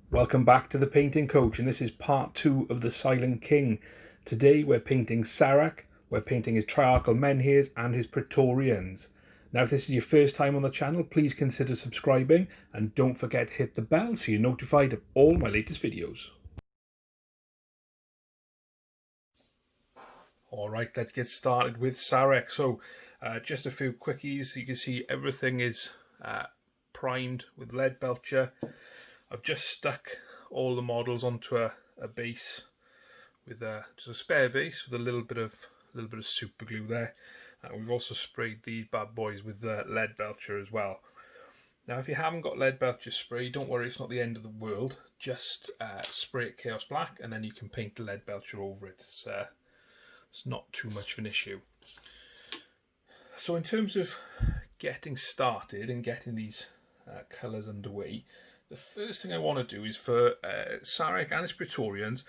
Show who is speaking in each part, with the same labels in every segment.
Speaker 1: Welcome back to the Painting Coach, and this is part 2 of the Silent King. Today we're painting Szarekh, we're painting his triarchal menhirs and his Praetorians. Now if this is your first time on the channel, please consider subscribing and don't forget to hit the bell so you're notified of all my latest videos. Alright, let's get started with Szarekh. So just a few quickies. You can see everything is primed with lead belcher. I've just stuck all the models onto a base with just a spare base with a little bit of super glue there. We've also sprayed these bad boys with lead belcher as well. Now if you haven't got lead belcher spray, don't worry, it's not the end of the world. Just spray it Chaos Black and then you can paint the lead belcher over it. It's not too much of an issue. So in terms of getting started and getting these colours underway, the first thing I want to do is for Szarekh and his Praetorians,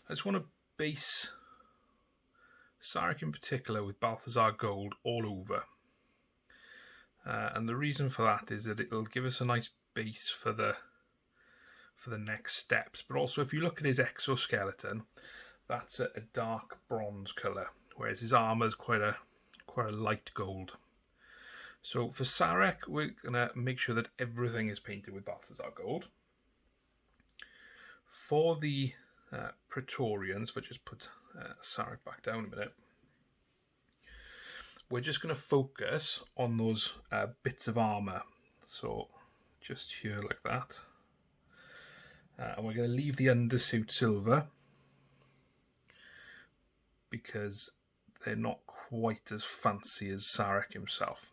Speaker 1: I just want to base Szarekh in particular with Balthasar Gold all over. And the reason for that is that it'll give us a nice base for the next steps. But also if you look at his exoskeleton, that's a dark bronze colour, whereas his armour is quite a light gold. So for Szarekh, we're going to make sure that everything is painted with Balthasar Gold. For the Praetorians, if I just put Szarekh back down a minute, we're just going to focus on those bits of armour. So just here like that. And we're going to leave the undersuit silver because they're not quite as fancy as Szarekh himself.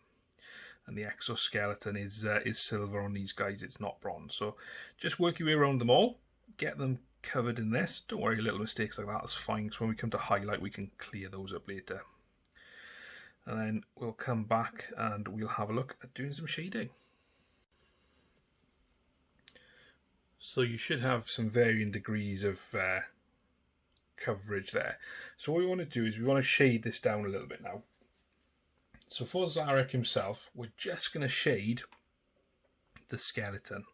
Speaker 1: And the exoskeleton is silver on these guys, it's not bronze. So just work your way around them all, get them covered in this. Don't worry, little mistakes like that is fine, because when we come to highlight we can clear those up later. And then we'll come back and we'll have a look at doing some shading. So you should have some varying degrees of coverage there. So what we want to do is we want to shade this down a little bit now. So for Szarekh himself, we're just going to shade the skeleton.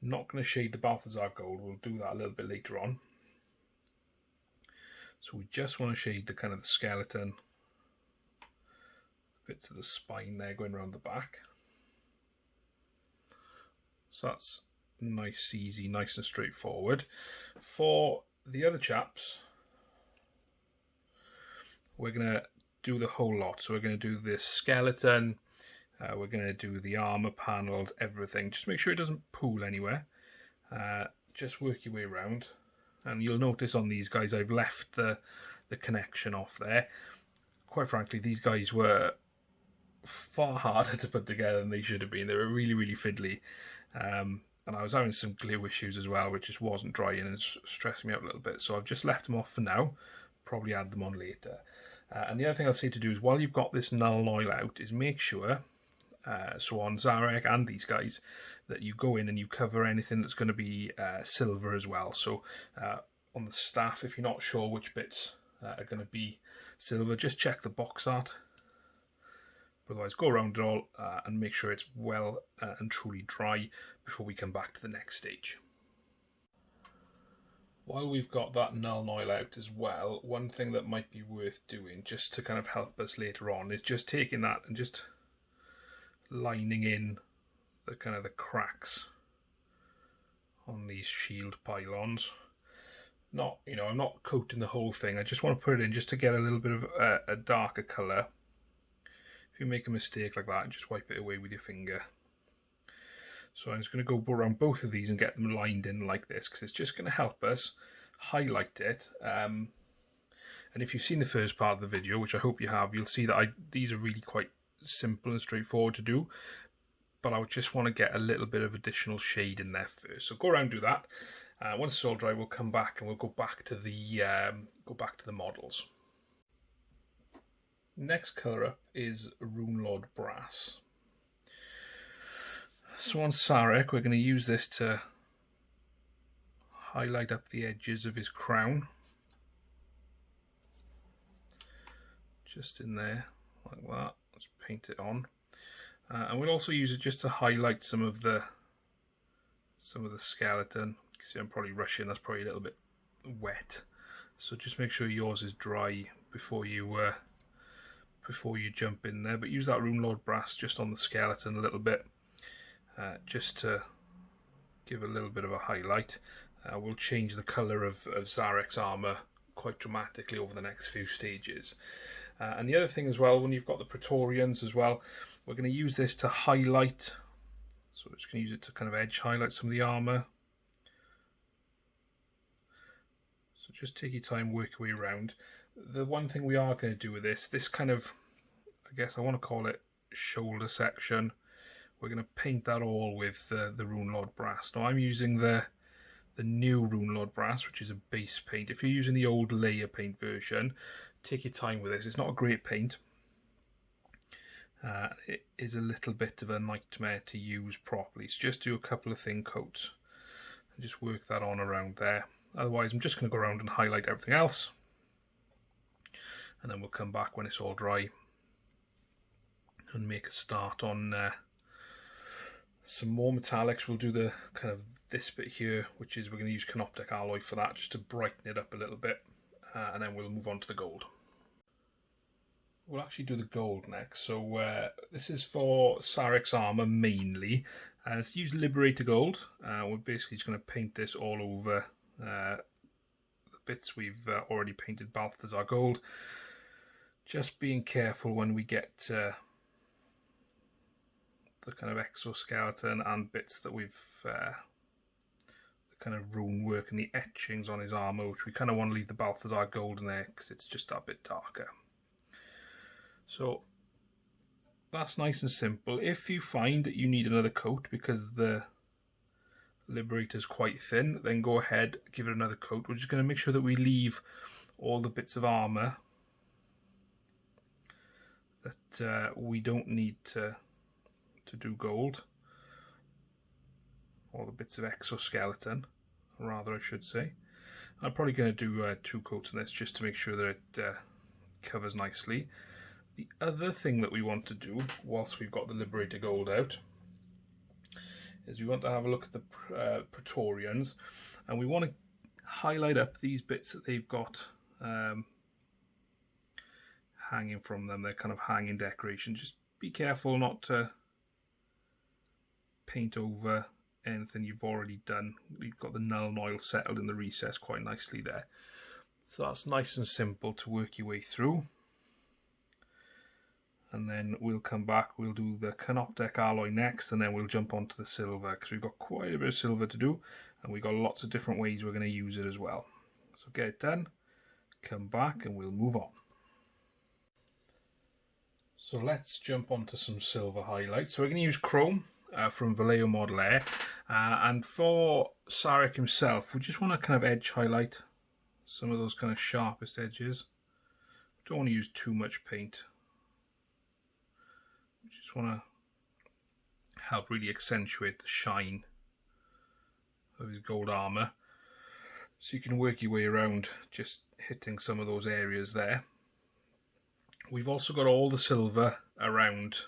Speaker 1: Not going to shade the Balthasar Gold, we'll do that a little bit later on. So we just want to shade the kind of the skeleton, bits of the spine there going around the back. So that's nice, easy, nice and straightforward. For the other chaps, we're going to do the whole lot. So we're going to do this skeleton, we're going to do the armor panels, everything. Just make sure it doesn't pool anywhere. Just work your way around, and you'll notice on these guys I've left the connection off there. Quite frankly, these guys were far harder to put together than they should have been. They were really fiddly, and I was having some glue issues as well, which just wasn't drying and it's stressing me out a little bit. So I've just left them off for now, probably add them on later. And the other thing I'll say to do is, while you've got this Nuln Oil out, is make sure, so on Szarekh and these guys, that you go in and you cover anything that's going to be silver as well. So on the staff, if you're not sure which bits are going to be silver, just check the box art. Otherwise, go around it all and make sure it's well and truly dry before we come back to the next stage. While we've got that Nuln Oil out as well, one thing that might be worth doing just to kind of help us later on is just taking that and just lining in the kind of the cracks on these shield pylons. Not, you know, I'm not coating the whole thing, I just want to put it in just to get a little bit of a darker colour. If you make a mistake like that, just wipe it away with your finger. So I'm just going to go around both of these and get them lined in like this, because it's just going to help us highlight it. And if you've seen the first part of the video, which I hope you have, you'll see that these are really quite simple and straightforward to do. But I would just want to get a little bit of additional shade in there first. So go around and do that. Once it's all dry, we'll come back and we'll go back to the models. Next colour up is Runelord Brass. So on Szarekh, we're going to use this to highlight up the edges of his crown. Just in there, like that. Let's paint it on. And we'll also use it just to highlight some of the some of the skeleton. You can see I'm probably rushing, that's probably a little bit wet. So just make sure yours is dry before you jump in there. But use that Runelord Brass just on the skeleton a little bit, just to give a little bit of a highlight. We'll change the colour of Szarekh's armour quite dramatically over the next few stages. And the other thing as well, when you've got the Praetorians as well, we're going to use this to highlight. So we're just going to use it to kind of edge highlight some of the armour. So just take your time, work your way around. The one thing we are going to do with this kind of, I guess I want to call it shoulder section, we're going to paint that all with the Runelord Brass. Now I'm using the new Runelord Brass, which is a base paint. If you're using the old layer paint version, take your time with this. It's not a great paint. It is a little bit of a nightmare to use properly. So just do a couple of thin coats and just work that on around there. Otherwise, I'm just going to go around and highlight everything else. And then we'll come back when it's all dry and make a start on some more metallics. We'll do the kind of this bit here, which is we're going to use Canoptek Alloy for that, just to brighten it up a little bit, and then we'll move on to the gold. We'll actually do the gold next. So this is for Szarekh's armour mainly. Let's use Liberator Gold. We're basically just going to paint this all over the bits we've already painted Balthasar Gold. Just being careful when we get the kind of exoskeleton and bits that we've the kind of rune work and the etchings on his armour, which we kind of want to leave the Balthasar Gold in there because it's just a bit darker. So that's nice and simple. If you find that you need another coat because the Liberator's quite thin, then go ahead, give it another coat. We're just going to make sure that we leave all the bits of armour that we don't need to do gold. All the bits of exoskeleton, rather I should say. I'm probably going to do 2 coats on this just to make sure that it covers nicely. The other thing that we want to do, whilst we've got the Liberator Gold out, is we want to have a look at the Praetorians, and we want to highlight up these bits that they've got hanging from them. They're kind of hanging decoration. Just be careful not to paint over anything you've already done. You've got the Nuln Oil settled in the recess quite nicely there. So that's nice and simple to work your way through. And then we'll come back, we'll do the Canoptek Alloy next, and then we'll jump onto the silver, because we've got quite a bit of silver to do, and we've got lots of different ways we're going to use it as well. So get it done, come back, and we'll move on. So let's jump onto some silver highlights. So we're going to use Chrome from Vallejo Model Air, and for Szarekh himself, we just want to kind of edge highlight some of those kind of sharpest edges. Don't want to use too much paint. Just want to help really accentuate the shine of his gold armour, so you can work your way around just hitting some of those areas there. We've also got all the silver around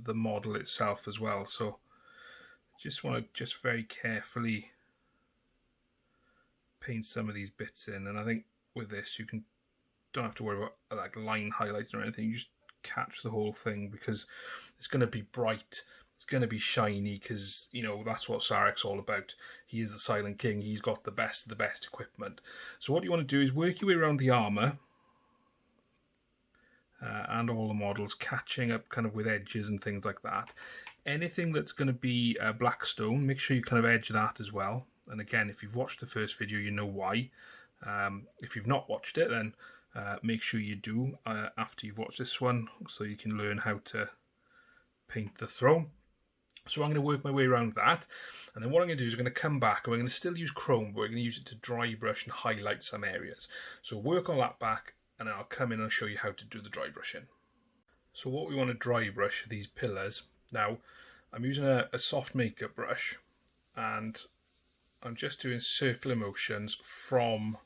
Speaker 1: the model itself as well, so just want to just very carefully paint some of these bits in. And I think with this you don't have to worry about like line highlighting or anything. You just catch the whole thing, because it's going to be bright, it's going to be shiny, because you know that's what Szarekh's all about. He is the Silent King, he's got the best of the best equipment. So what you want to do is work your way around the armour and all the models, catching up kind of with edges and things like that. Anything that's going to be black stone, make sure you kind of edge that as well. And again, if you've watched the first video, you know why. If you've not watched it, then make sure you do after you've watched this one, so you can learn how to paint the throne. So I'm going to work my way around that, and then what I'm going to do is I'm going to come back and we're going to still use Chrome, but we're going to use it to dry brush and highlight some areas. So work on that back, and then I'll come in and show you how to do the dry brushing. So what we want to dry brush are these pillars. Now I'm using a soft makeup brush, and I'm just doing circular motions from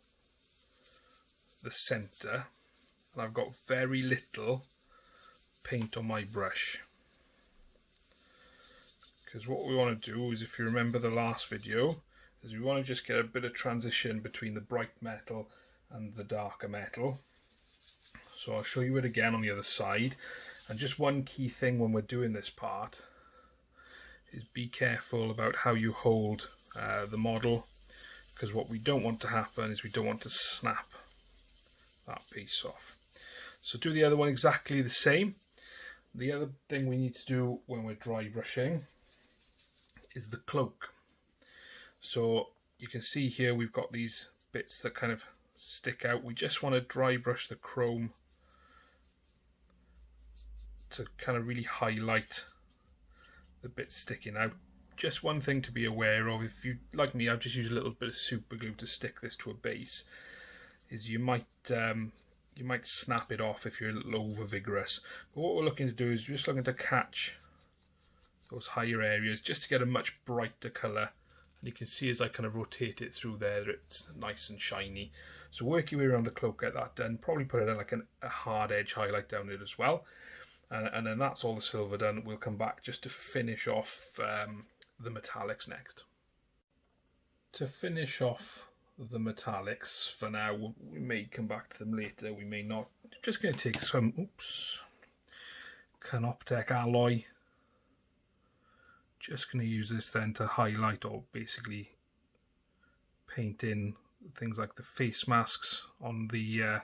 Speaker 1: the centre, and I've got very little paint on my brush, because what we want to do is, if you remember the last video, is we want to just get a bit of transition between the bright metal and the darker metal. So I'll show you it again on the other side. And just one key thing when we're doing this part is be careful about how you hold the model, because what we don't want to happen is we don't want to snap that piece off. So do the other one exactly the same. The other thing we need to do when we're dry brushing is the cloak. So you can see here we've got these bits that kind of stick out. We just want to dry brush the chrome to kind of really highlight the bits sticking out. Just one thing to be aware of, if you, like me, I've just used a little bit of super glue to stick this to a base, is you might snap it off if you're a little over vigorous. But what we're looking to do is we're just looking to catch those higher areas just to get a much brighter colour. And you can see as I kind of rotate it through there, it's nice and shiny. So work your way around the cloak, get that done. Probably put it like a hard edge highlight down it as well. And then that's all the silver done. We'll come back just to finish off the metallics next. To finish off the metallics for now, we may come back to them later, we may not. I'm just going to take some Canoptek Alloy. Just going to use this then to highlight, or basically paint in things like the face masks on the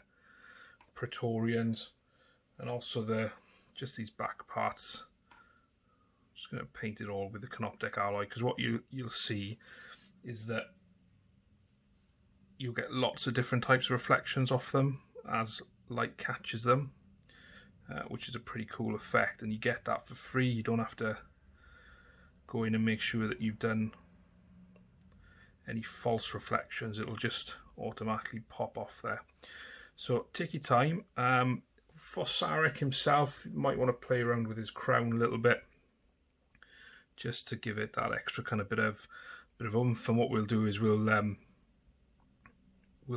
Speaker 1: Praetorians, and also just these back parts. I'm just going to paint it all with the Canoptek Alloy, because what you'll see is that you'll get lots of different types of reflections off them as light catches them, which is a pretty cool effect, and you get that for free. You don't have to go in and make sure that you've done any false reflections. It'll just automatically pop off there. So take your time. For Szarekh himself, you might want to play around with his crown a little bit, just to give it that extra kind of bit of oomph. And what we'll do is we'll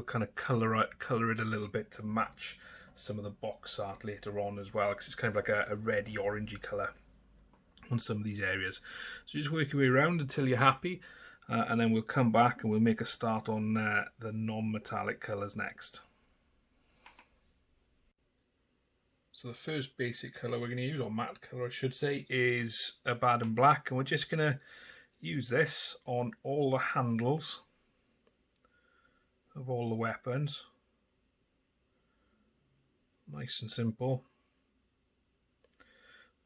Speaker 1: kind of colour it a little bit to match some of the box art later on as well, because it's kind of like a reddy orangey colour on some of these areas. So just work your way around until you're happy, and then we'll come back and we'll make a start on the non-metallic colours next. So the first basic colour we're going to use, or matte colour I should say, is Abaddon Black, and we're just going to use this on all the handles of all the weapons. Nice and simple.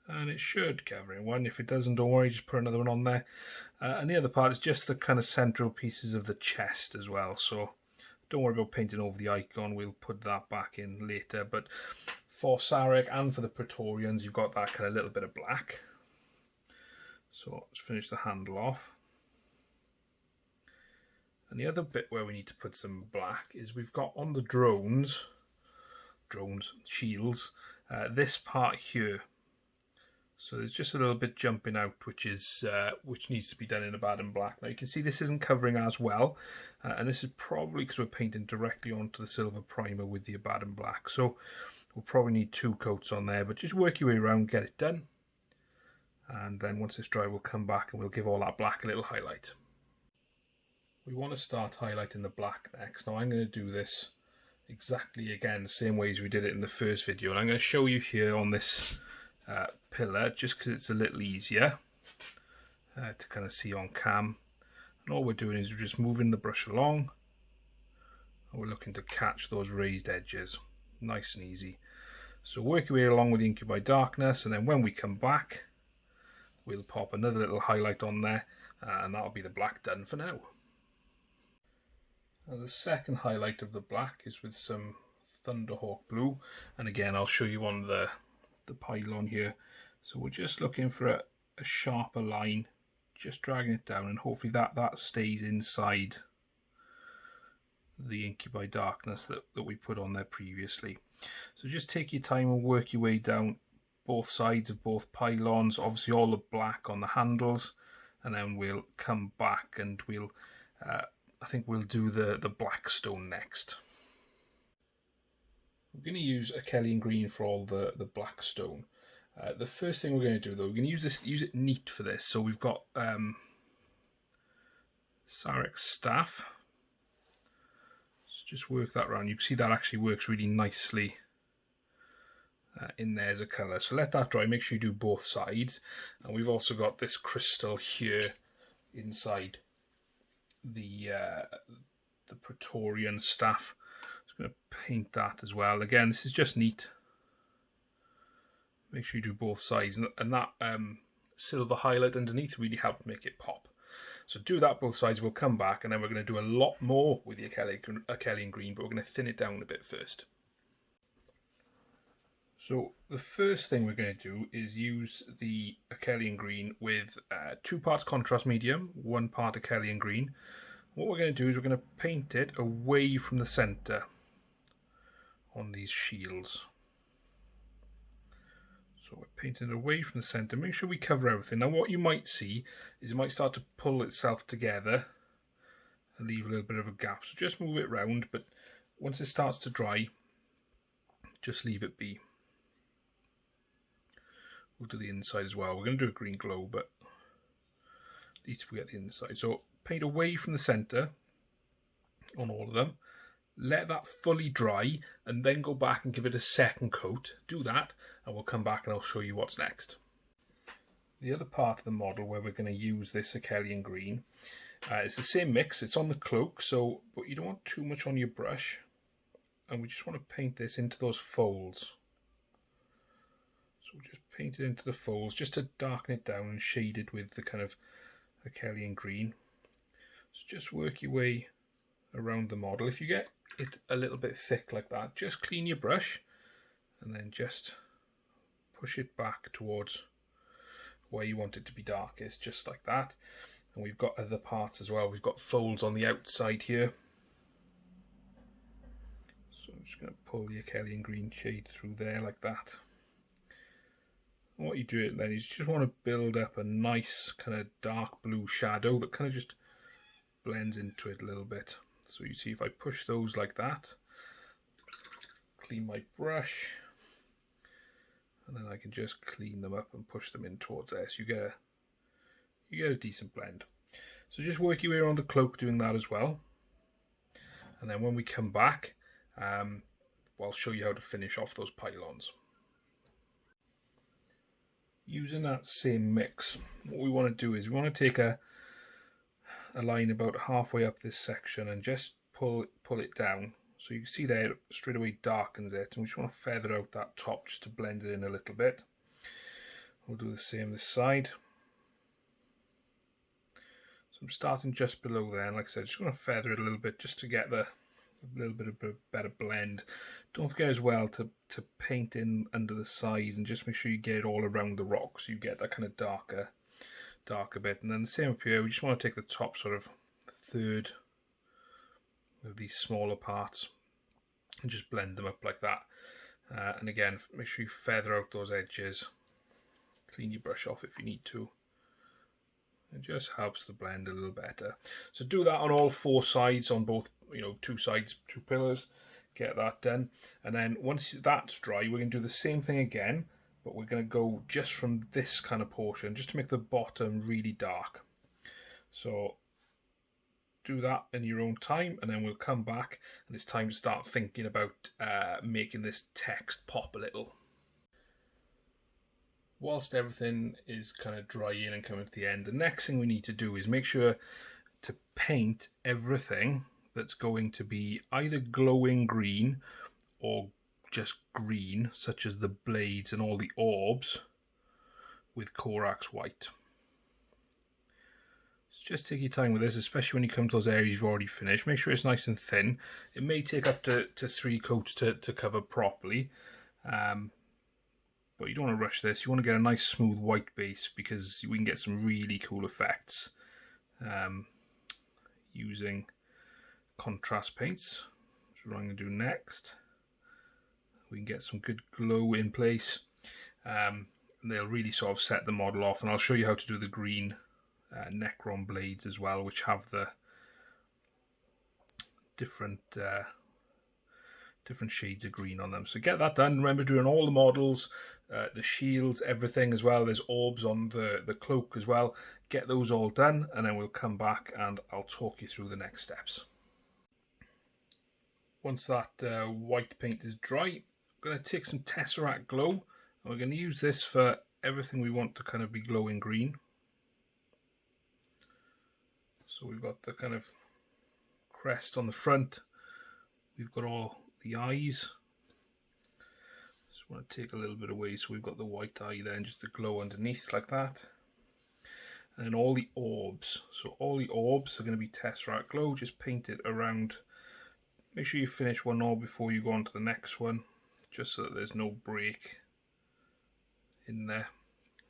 Speaker 1: And it should cover in one. If it doesn't, don't worry, just put another one on there. And the other part is just the kind of central pieces of the chest as well. So don't worry about painting over the icon, we'll put that back in later. But for Szarekh and for the Praetorians, you've got that kind of little bit of black. So let's finish the handle off. And the other bit where we need to put some black is we've got on the drones shields, this part here. So there's just a little bit jumping out, which needs to be done in Abaddon Black. Now you can see this isn't covering as well, and this is probably because we're painting directly onto the silver primer with the Abaddon Black. So we'll probably need 2 coats on there, but just work your way around, get it done. And then once it's dry, we'll come back and we'll give all that black a little highlight. We want to start highlighting the black next. Now I'm going to do this exactly again the same way as we did it in the first video, and I'm going to show you here on this pillar just because it's a little easier to kind of see on cam. And all we're doing is we're just moving the brush along, and we're looking to catch those raised edges, nice and easy. So work your way along with the Incubi Darkness, and then when we come back we'll pop another little highlight on there, and that'll be the black done for now. Now the second highlight of the black is with some Thunderhawk Blue, and again I'll show you on the pylon here. So we're just looking for a sharper line, just dragging it down, and hopefully that stays inside the Incubi Darkness that we put on there previously. So just take your time and work your way down both sides of both pylons, obviously all the black on the handles, and then we'll come back and we'll I think we'll do the black stone next. We're going to use Akhellian Green for all the black stone, The first thing we're going to do, though, we're going to use it neat for this. So we've got Szarekh staff. Let's just work that around. You can see that actually works really nicely in there as a colour. So let that dry. Make sure you do both sides. And we've also got this crystal here inside the Praetorian staff. Just going to paint that as well. Again, this is just neat. Make sure you do both sides, and that silver highlight underneath really helped make it pop. So do that both sides. We'll come back, and then we're going to do a lot more with the Akhellian Green, but we're going to thin it down a bit first. So the first thing we're going to do is use the Akhellian Green with 2 parts contrast medium, 1 part Akhellian Green. What we're going to do is we're going to paint it away from the centre on these shields. So we're painting it away from the centre. Make sure we cover everything. Now what you might see is it might start to pull itself together and leave a little bit of a gap. So just move it round, but once it starts to dry, just leave it be. We'll do the inside as well. We're going to do a green glow, but at least if we get the inside. So paint away from the centre on all of them. Let that fully dry and then go back and give it a second coat. Do that and we'll come back and I'll show you what's next. The other part of the model where we're going to use this Akhellian Green, it's the same mix. It's on the cloak, but you don't want too much on your brush. And we just want to paint this into those folds. So we'll just paint it into the folds just to darken it down and shade it with the kind of Akhellian Green. So just work your way around the model. If you get it a little bit thick like that, just clean your brush and then just push it back towards where you want it to be darkest, just like that. And we've got other parts as well. We've got folds on the outside here. So I'm just going to pull the Akhellian Green shade through there like that. And what you do then is you just want to build up a nice kind of dark blue shadow that kind of just blends into it a little bit. So you see if I push those like that, clean my brush, and then I can just clean them up and push them in towards there. So you get a decent blend. So just work your way around the cloak doing that as well. And then when we come back, I'll show you how to finish off those pylons. Using that same mix, what we want to do is we want to take a line about halfway up this section and just pull it down. So you can see there straight away darkens it, and we just want to feather out that top just to blend it in a little bit. We'll do the same this side. So I'm starting just below there, and like I said, just want to feather it a little bit just to get a little bit of a better blend. Don't forget as well to paint in under the sides and just make sure you get it all around the rock so you get that kind of darker bit. And then the same up here, we just want to take the top sort of third of these smaller parts and just blend them up like that. And again, make sure you feather out those edges, clean your brush off if you need to. It just helps the blend a little better. So do that on all 4 sides, on both, 2 sides, 2 pillars. Get that done. And then once that's dry, we're going to do the same thing again, but we're going to go just from this kind of portion, just to make the bottom really dark. So do that in your own time, and then we'll come back, and it's time to start thinking about making this text pop a little. Whilst everything is kind of drying and coming to the end, the next thing we need to do is make sure to paint everything that's going to be either glowing green or just green, such as the blades and all the orbs, with Corax White. So just take your time with this, especially when you come to those areas you've already finished. Make sure it's nice and thin. It may take up to 3 coats to cover properly. But you don't want to rush this. You want to get a nice smooth white base because we can get some really cool effects using contrast paints. That's what I'm going to do next. We can get some good glow in place. And they'll really sort of set the model off. And I'll show you how to do the green necron blades as well, which have the different different shades of green on them. So get that done. Remember doing all the models, the shields, everything as well. There's orbs on the cloak as well. Get those all done, and then we'll come back and I'll talk you through the next steps. Once that white paint is dry, I'm going to take some Tesseract Glow, and we're going to use this for everything we want to kind of be glowing green. So we've got the kind of crest on the front, we've got all the eyes. Just want to take a little bit away, so we've got the white eye there and just the glow underneath like that. And then all the orbs, so all the orbs are going to be Tesseract Glow, just paint it around. Make sure you finish one orb before you go on to the next one, just so that there's no break in there,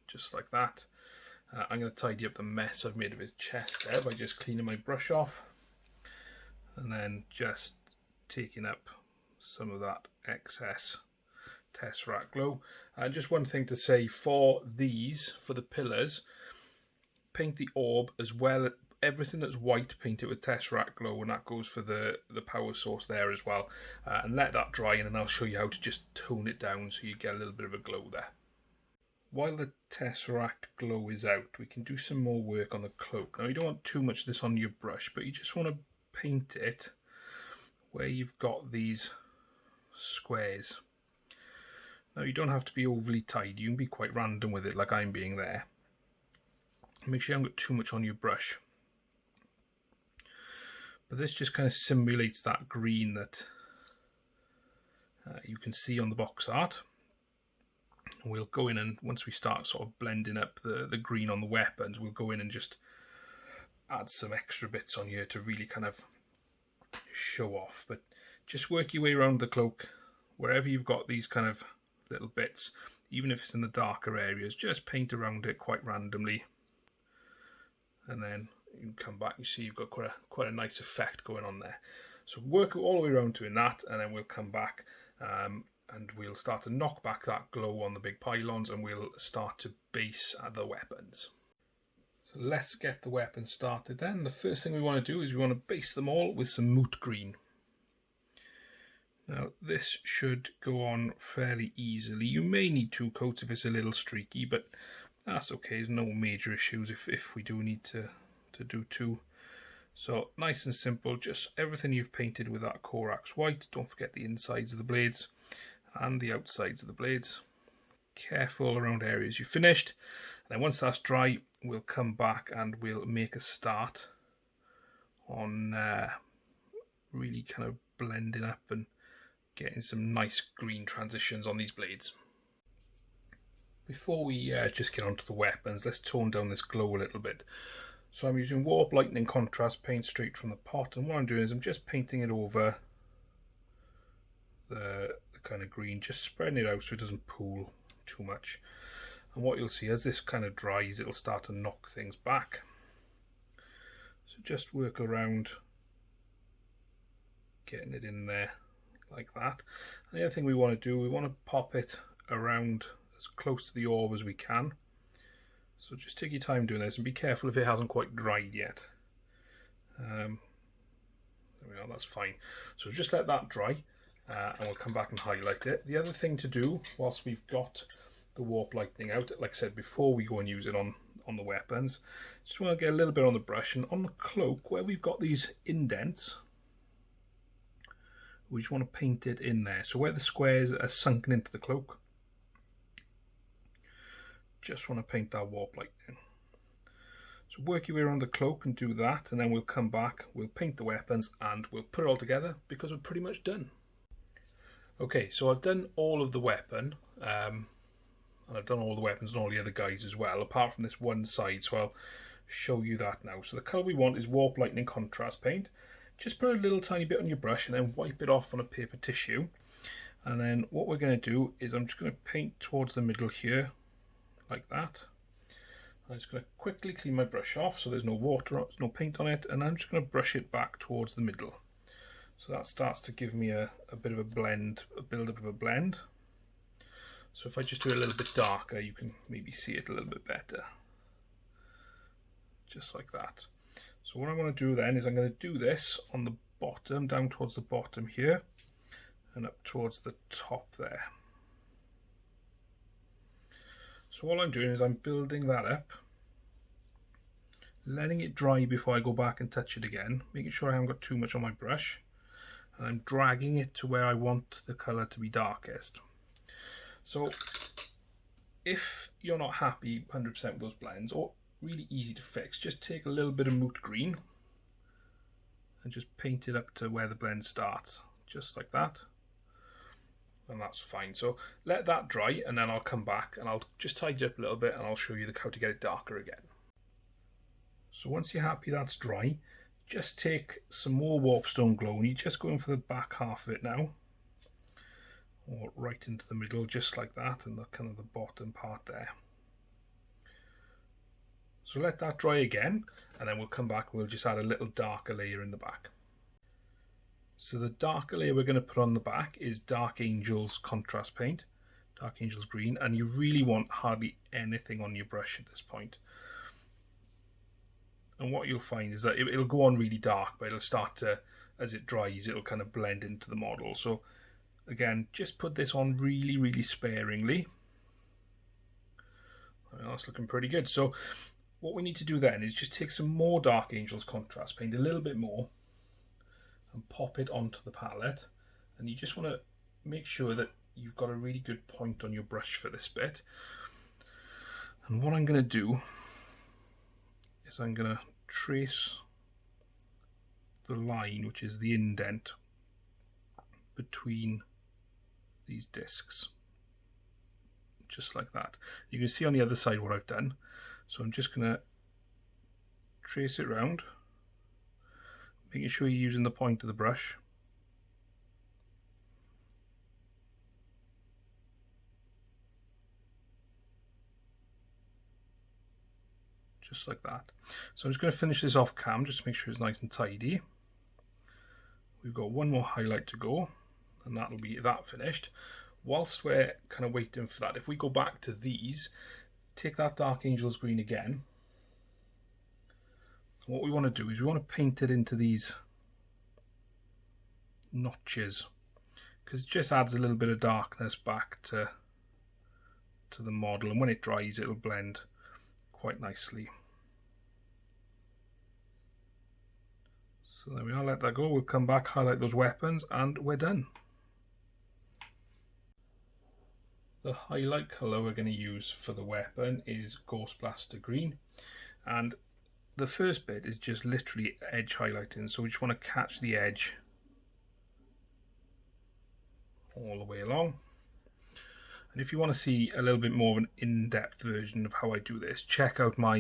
Speaker 1: just like that. I'm going to tidy up the mess I've made of his chest there by just cleaning my brush off, and then just taking up some of that excess Tesseract Glow. And just one thing to say for these, for the pillars, paint the orb as well. Everything that's white, paint it with Tesseract Glow, and that goes for the power source there as well. And let that dry, and then I'll show you how to just tone it down so you get a little bit of a glow there. While the Tesseract Glow is out, we can do some more work on the cloak. Now you don't want too much of this on your brush, but you just want to paint it where you've got these squares. Now you don't have to be overly tidy, you can be quite random with it like I'm being there. Make sure you haven't got too much on your brush. But this just kind of simulates that green that you can see on the box art. We'll go in, and once we start sort of blending up the green on the weapons, we'll go in and just add some extra bits on here to really kind of show off. But just work your way around the cloak, wherever you've got these kind of little bits, even if it's in the darker areas, just paint around it quite randomly. And then you can come back, you see you've got quite a nice effect going on there. So work all the way around doing that, and then we'll come back and we'll start to knock back that glow on the big pylons, and we'll start to base the weapons. So let's get the weapons started then. The first thing we want to do is we want to base them all with some Moot Green. Now this should go on fairly easily. You may need 2 coats if it's a little streaky, but that's okay. There's no major issues if we do need to do 2. So nice and simple, just everything you've painted with that Corax White. Don't forget the insides of the blades and the outsides of the blades. Careful around areas you finished. And then once that's dry, we'll come back and we'll make a start on really kind of blending up and getting some nice green transitions on these blades. Before we just get onto the weapons, let's tone down this glow a little bit. So I'm using Warp Lightning Contrast paint straight from the pot, and what I'm doing is I'm just painting it over the kind of green, just spreading it out so it doesn't pool too much. And what you'll see as this kind of dries, it'll start to knock things back. So just work around getting it in there like that. And the other thing we want to do, we want to pop it around as close to the orb as we can. So just take your time doing this and be careful if it hasn't quite dried yet. There we are, that's fine. So just let that dry and we'll come back and highlight it. The other thing to do whilst we've got the Warp Lightning out, like I said before we go and use it on the weapons, just want to get a little bit on the brush, and on the cloak where we've got these indents, we just want to paint it in there. So where the squares are sunken into the cloak, just want to paint that Warp Lightning. So work your way around the cloak and do that, and then we'll come back, we'll paint the weapons, and we'll put it all together because we're pretty much done. Okay, so I've done all of the weapon, and I've done all the weapons and all the other guys as well, apart from this one side, so I'll show you that now. So the colour we want is Warp Lightning Contrast paint. Just put a little tiny bit on your brush and then wipe it off on a paper tissue. And then what we're going to do is I'm just going to paint towards the middle here, like that. I'm just going to quickly clean my brush off so there's no water, there's no paint on it, and I'm just going to brush it back towards the middle. So that starts to give me a bit of a blend, a build-up of a blend. So if I just do it a little bit darker, you can maybe see it a little bit better. Just like that. So what I'm going to do then is I'm going to do this on the bottom, down towards the bottom here. and up towards the top there. So all I'm doing is I'm building that up, letting it dry before I go back and touch it again, making sure I haven't got too much on my brush, and I'm dragging it to where I want the colour to be darkest. So if you're not happy 100% with those blends, or really easy to fix, just take a little bit of Moot Green and just paint it up to where the blend starts, just like that. And that's fine. So let that dry, and then I'll come back and I'll just tidy it up a little bit, and I'll show you how to get it darker again. So once you're happy that's dry, just take some more Warpstone Glow, and you're just going for the back half of it now, or right into the middle, just like that, and the kind of the bottom part there. So let that dry again, and then we'll come back and we'll just add a little darker layer in the back. So the darker layer we're going to put on the back is Dark Angel's contrast paint, Dark Angel's Green, and you really want hardly anything on your brush at this point. And what you'll find is that it'll go on really dark, but it'll start to, as it dries, it'll kind of blend into the model. So again, just put this on really, really sparingly. Well, that's looking pretty good. So what we need to do then is just take some more Dark Angel's contrast paint, a little bit more, and pop it onto the palette. And you just want to make sure that you've got a really good point on your brush for this bit. And what I'm going to do is I'm going to trace the line, which is the indent between these discs, just like that. You can see on the other side what I've done. So I'm just going to trace it round, making sure you're using the point of the brush. Just like that. So I'm just going to finish this off cam, just to make sure it's nice and tidy. We've got one more highlight to go, and that'll be that finished. Whilst we're kind of waiting for that, if we go back to these, take that Dark Angel's Green again. What we want to do is we want to paint it into these notches, because it just adds a little bit of darkness back to the model, and when it dries it'll blend quite nicely. So there we are, let that go. We'll come back, highlight those weapons, and we're done. The highlight colour we're going to use for the weapon is Gauss Blaster Green, and the first bit is just literally edge highlighting, so we just want to catch the edge all the way along. And if you want to see a little bit more of an in-depth version of how I do this, check out my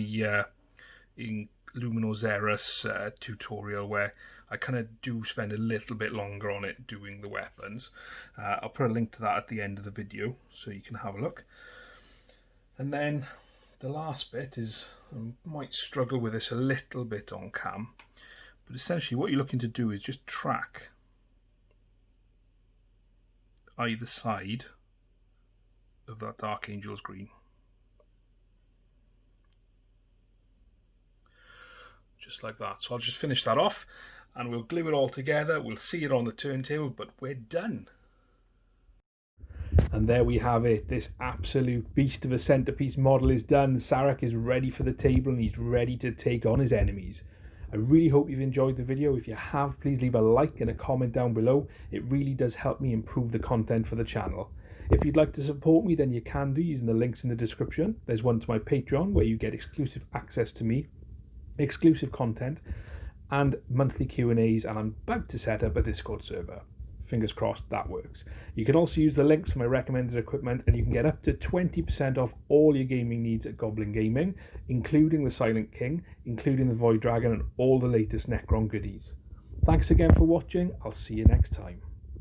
Speaker 1: Luminous Eris tutorial, where I kind of do spend a little bit longer on it doing the weapons. I'll put a link to that at the end of the video so you can have a look. And then the last bit is, I might struggle with this a little bit on cam, but essentially what you're looking to do is just track either side of that Dark Angel's Green. Just like that. So I'll just finish that off and we'll glue it all together. We'll see it on the turntable, but we're done. And there we have it. This absolute beast of a centerpiece model is done. Szarekh is ready for the table and he's ready to take on his enemies. I really hope you've enjoyed the video. If you have, please leave a like and a comment down below. It really does help me improve the content for the channel. If you'd like to support me, then you can do using the links in the description. There's one to my Patreon where you get exclusive access to me, exclusive content, and monthly Q&As, and I'm about to set up a Discord server. Fingers crossed that works. You can also use the links for my recommended equipment, and you can get up to 20% off all your gaming needs at Goblin Gaming, including the Silent King, including the Void Dragon, and all the latest Necron goodies. Thanks again for watching. I'll see you next time.